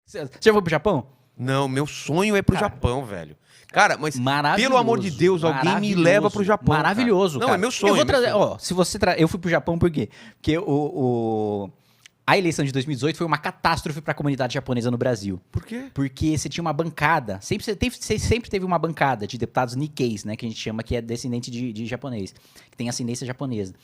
Você já foi pro Japão? Não, meu sonho é pro Cara, Japão, velho. Cara, mas Maravilhoso. pelo amor de Deus, alguém me leva pro Japão. Maravilhoso, Cara. cara. Não, é meu sonho. Eu vou meu trazer, sonho. ó, se você eu fui pro Japão por quê? Porque a eleição de 2018 foi uma catástrofe para a comunidade japonesa no Brasil. Por quê? Porque você tinha uma bancada, sempre teve uma bancada de deputados Nikkeis, né, que a gente chama que é descendente de japonês, que tem ascendência japonesa.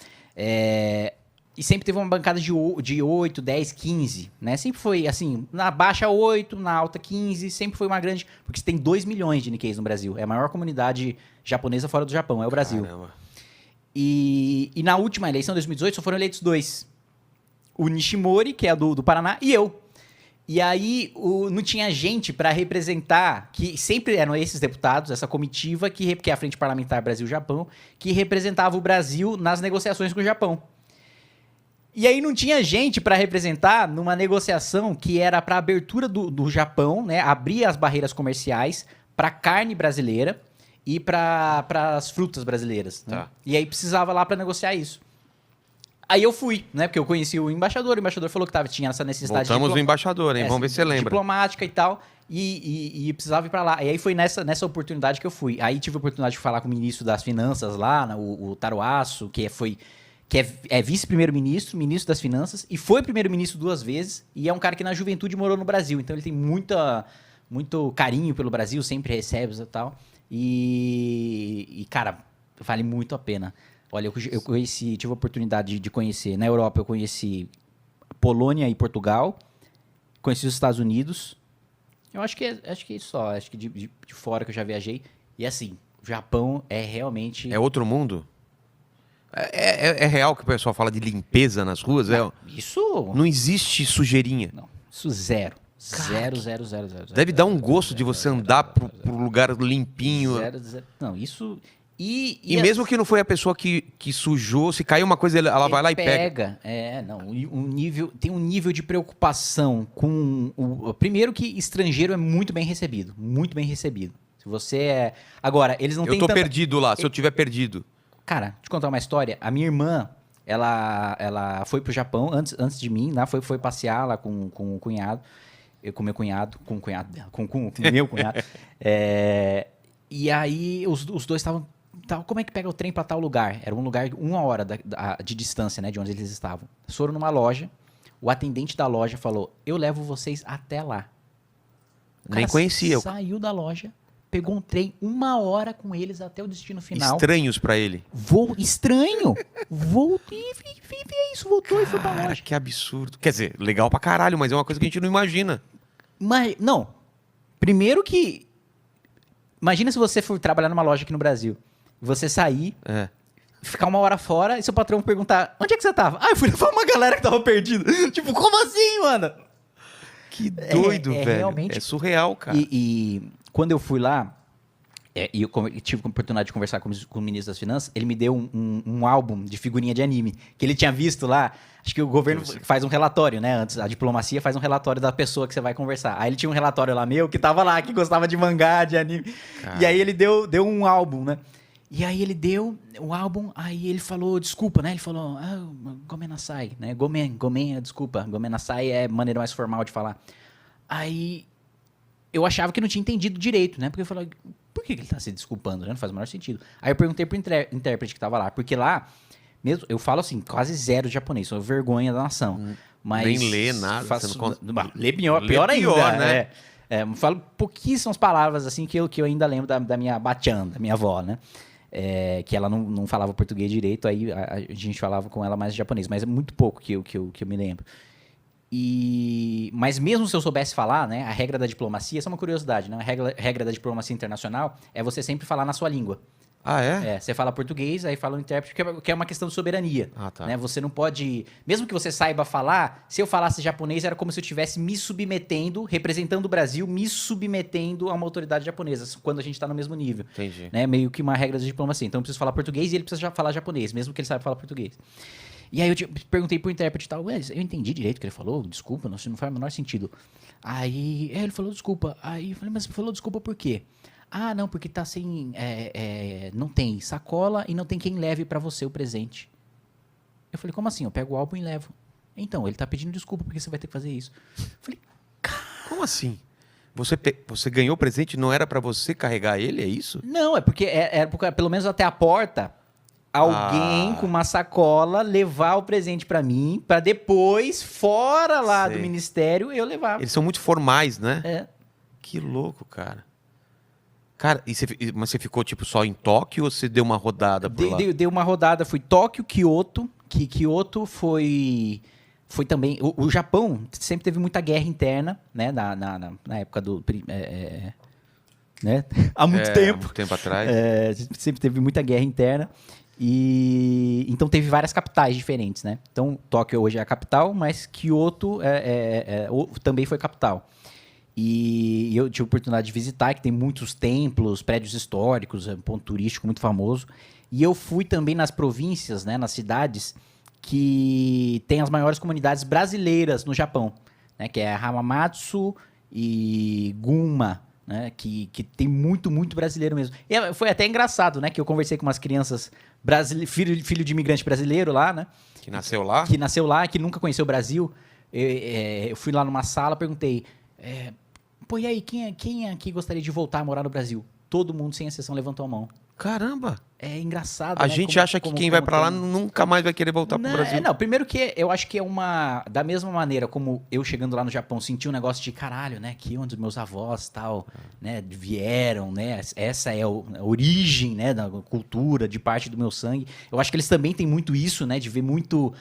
E sempre teve uma bancada de 8, 10, 15, né? Sempre foi assim, na baixa 8, na alta 15, sempre foi uma grande... Porque você tem 2 milhões de Nikkeis no Brasil. É a maior comunidade japonesa fora do Japão, é o Brasil. Caramba. E na última eleição, de 2018, só foram eleitos 2. O Nishimori, que é do Paraná, e eu. E aí não tinha gente para representar, que sempre eram esses deputados, essa comitiva, que é a Frente Parlamentar Brasil-Japão, que representava o Brasil nas negociações com o Japão. E aí não tinha gente para representar numa negociação que era para abertura do Japão, né, abrir as barreiras comerciais para carne brasileira e para as frutas brasileiras. Né? Tá. E aí precisava lá para negociar isso. Aí eu fui, né? Porque eu conheci o embaixador falou que tinha essa necessidade Voltamos no embaixador, hein? Vamos ver se você lembra. Diplomática e tal, e precisava ir pra lá. E aí foi nessa oportunidade que eu fui. Aí tive a oportunidade de falar com o ministro das Finanças lá, o Taro Aso, que é vice-primeiro-ministro, ministro das Finanças, e foi primeiro-ministro 2 vezes, e é um cara que na juventude morou no Brasil. Então ele tem muito carinho pelo Brasil, sempre recebe e tal. E, cara, vale muito a pena. Olha, eu tive a oportunidade de conhecer. Na Europa, eu conheci Polônia e Portugal. Conheci os Estados Unidos. Eu acho que é só. Acho que de fora que eu já viajei. E assim, o Japão é realmente... É outro mundo? É real que o pessoal fala de limpeza nas ruas? Não, isso... Não existe sujeirinha. Não, isso zero. Cara, Zero. Deve dar um gosto de você andar pro lugar limpinho. Zero. Não, isso... E mesmo que não foi a pessoa que sujou, se caiu uma coisa, ela vai lá e pega. Tem um nível de preocupação com primeiro que estrangeiro é muito bem recebido. Muito bem recebido. Se você é... Agora, eles não têm... Eu tô perdido lá, se eu tiver perdido. Cara, deixa eu contar uma história. A minha irmã, ela foi pro Japão antes de mim, né? Foi passear lá com o cunhado. Com meu cunhado. Com o cunhado dela. Com o meu cunhado. E aí, os dois estavam... Como é que pega o trem pra tal lugar? Era um lugar 1 hora de distância, né, de onde eles estavam. Foram numa loja, o atendente da loja falou, eu levo vocês até lá. O Nem conhecia. Saiu da loja, pegou um trem 1 hora com eles até o destino final. Estranhos pra ele. Estranho. Voltou e voltou e foi pra loja. Que absurdo. Quer dizer, legal pra caralho, mas é uma coisa que a gente não imagina. Mas, não. Primeiro que... Imagina se você for trabalhar numa loja aqui no Brasil. Você sair, ficar 1 hora fora e seu patrão perguntar, onde é que você tava? Ah, eu fui levar uma galera que tava perdida. Tipo, como assim, mano? Que doido, velho. Realmente... É surreal, cara. E quando eu fui lá, e eu tive a oportunidade de conversar com o ministro das Finanças, ele me deu um álbum de figurinha de anime, que ele tinha visto lá. Acho que o governo faz um relatório, né? Antes, a diplomacia faz um relatório da pessoa que você vai conversar. Aí ele tinha um relatório lá meu, que tava lá, que gostava de mangá, de anime. Cara. E aí ele deu um álbum, né? E aí ele deu o álbum, aí ele falou, desculpa, né? Ele falou, gomenasai, né? Gomen é desculpa. Gomenasai é maneira mais formal de falar. Aí eu achava que não tinha entendido direito, né? Porque eu falei, por que ele tá se desculpando, né? Não faz o menor sentido. Aí eu perguntei pro intérprete que tava lá, porque lá, mesmo, eu falo assim, quase zero japonês, sou vergonha da nação. Mas nem lê nada. Lê pior ainda, né? Falo pouquíssimas palavras assim que eu ainda lembro da minha batian, da minha avó, né? Que ela não falava português direito, aí a gente falava com ela mais japonês, mas é muito pouco que eu me lembro. Mas mesmo se eu soubesse falar, né, a regra da diplomacia, essa é uma curiosidade, né? A regra da diplomacia internacional é você sempre falar na sua língua. Ah, é? Você fala português, aí fala o intérprete, que é uma questão de soberania. Ah, tá. Né? Você não pode... Mesmo que você saiba falar, se eu falasse japonês, era como se eu estivesse me submetendo, representando o Brasil, me submetendo a uma autoridade japonesa, quando a gente está no mesmo nível. Entendi. Né? Meio que uma regra de diplomacia. Então eu preciso falar português e ele precisa falar japonês, mesmo que ele saiba falar português. E aí eu perguntei pro intérprete e tal, eu entendi direito o que ele falou, desculpa, não faz o menor sentido. Aí ele falou desculpa. Aí eu falei, mas falou desculpa por quê? Ah, não, porque tá sem... não tem sacola e não tem quem leve pra você o presente. Eu falei, como assim? Eu pego o álbum e levo. Então, ele tá pedindo desculpa porque você vai ter que fazer isso. Eu falei, Como assim? Você ganhou o presente, não era pra você carregar ele, é isso? Não, é porque pelo menos até a porta, alguém com uma sacola levar o presente pra mim, pra depois, fora lá do ministério, eu levar. Eles são muito formais, né? É. Que louco, cara. Cara, mas você ficou tipo só em Tóquio ou você deu uma rodada por lá? Dei uma rodada, fui Tóquio, Kyoto, que Kyoto foi também... O Japão sempre teve muita guerra interna, né? Na época do... né? Há muito tempo. Há muito tempo atrás. Sempre teve muita guerra interna. E então teve várias capitais diferentes, né? Então, Tóquio hoje é a capital, mas Kyoto também foi capital. E eu tive a oportunidade de visitar, que tem muitos templos, prédios históricos, é um ponto turístico muito famoso. E eu fui também nas províncias, né, nas cidades, que tem as maiores comunidades brasileiras no Japão, né, que é Hamamatsu e Gunma, né, que tem muito brasileiro mesmo. E foi até engraçado, né, que eu conversei com umas crianças, filho de imigrante brasileiro lá, né? Que nasceu lá? Que nasceu lá, que nunca conheceu o Brasil. Eu fui lá numa sala, perguntei... Pô, e aí, quem aqui gostaria de voltar a morar no Brasil? Todo mundo, sem exceção, levantou a mão. Caramba! É engraçado, A né? gente acha que quem vai pra lá nunca mais vai querer voltar pro Brasil. Não, primeiro que eu acho que é da mesma maneira como eu chegando lá no Japão senti um negócio de caralho, né? Aqui onde os meus avós tal, né, vieram, né? Essa é a origem, né, da cultura, de parte do meu sangue. Eu acho que eles também têm muito isso, né? De ver muito...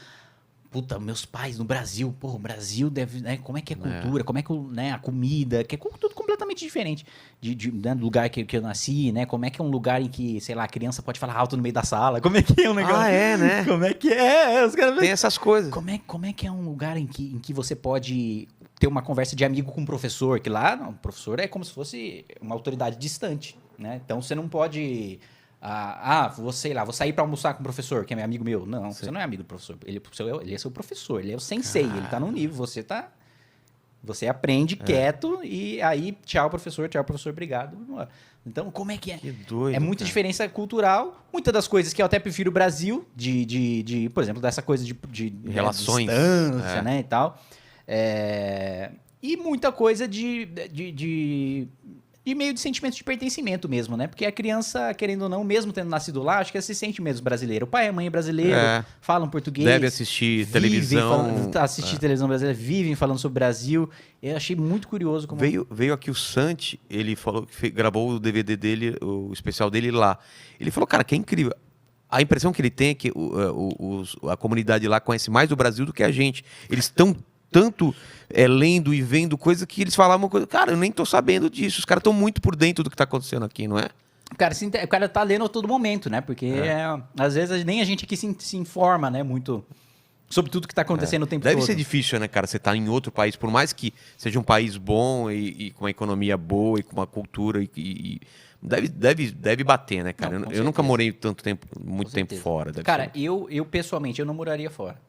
Puta, meus pais no Brasil, pô, o Brasil deve, né, como é que é a cultura, como é que, né, a comida, que é tudo completamente diferente né, do lugar que eu nasci, né, como é que é um lugar em que, sei lá, a criança pode falar alto no meio da sala, como é que é um negócio... Ah, é, né? Como é que é? Os caras... Tem essas coisas. Como é que é um lugar em que você pode ter uma conversa de amigo com um professor, que lá, não, o professor é como se fosse uma autoridade distante, né, então você não pode... vou sair pra almoçar com o professor, que é meu amigo meu. Não, você não é amigo do professor. Ele é seu professor, ele é o sensei. Ele tá num nível, você aprende quieto e aí, tchau, professor, obrigado. Então, como é que é? Que doido, é muita diferença cultural. Muitas das coisas que eu até prefiro o Brasil, por exemplo, dessa coisa de relações, distância, né, e tal. E muita coisa de meio de sentimento de pertencimento mesmo, né? Porque a criança, querendo ou não, mesmo tendo nascido lá, acho que ela se sente mesmo brasileiro. O pai e a mãe é brasileiro, falam português. Deve assistir televisão. Assistir televisão brasileira, vivem falando sobre o Brasil. Eu achei muito curioso como... Veio aqui o Santi, ele falou que gravou o DVD dele, o especial dele lá. Ele falou, cara, que é incrível. A impressão que ele tem é que a comunidade lá conhece mais do Brasil do que a gente. Eles estão tanto lendo e vendo coisa que eles falavam coisa. Cara, eu nem tô sabendo disso. Os caras estão muito por dentro do que tá acontecendo aqui, não é? O cara tá lendo a todo momento, né? Porque às vezes nem a gente aqui se informa, né? Muito sobre tudo que tá acontecendo o tempo todo. Deve ser difícil, né, cara? Você tá em outro país, por mais que seja um país bom e com uma economia boa e com uma cultura deve bater, né, cara? Não, eu nunca morei muito tempo fora. Cara, eu pessoalmente, eu não moraria fora.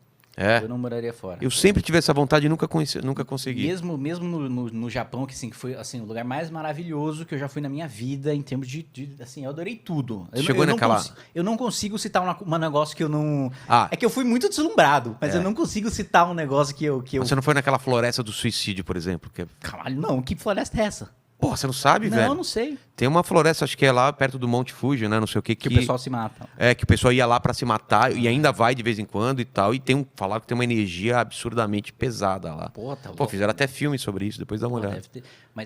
Eu não moraria fora. Eu sempre tive essa vontade e nunca consegui. Mesmo no Japão, que assim, foi assim, o lugar mais maravilhoso que eu já fui na minha vida, em termos assim, eu adorei tudo. Eu não consigo citar um negócio que eu não... É que eu fui muito deslumbrado, mas eu não consigo citar um negócio que eu... Você não foi naquela floresta do suicídio, por exemplo? Caralho, não. Que floresta é essa? Porra, você não sabe, velho? Não, não sei. Tem uma floresta, acho que é lá perto do Monte Fuji, né? Não sei o que. Que o pessoal se mata. Que o pessoal ia lá pra se matar e ainda vai de vez em quando e tal. E falaram que tem uma energia absurdamente pesada lá. Pô, fizeram até filme sobre isso, depois dá uma olhada. Deve ter, mas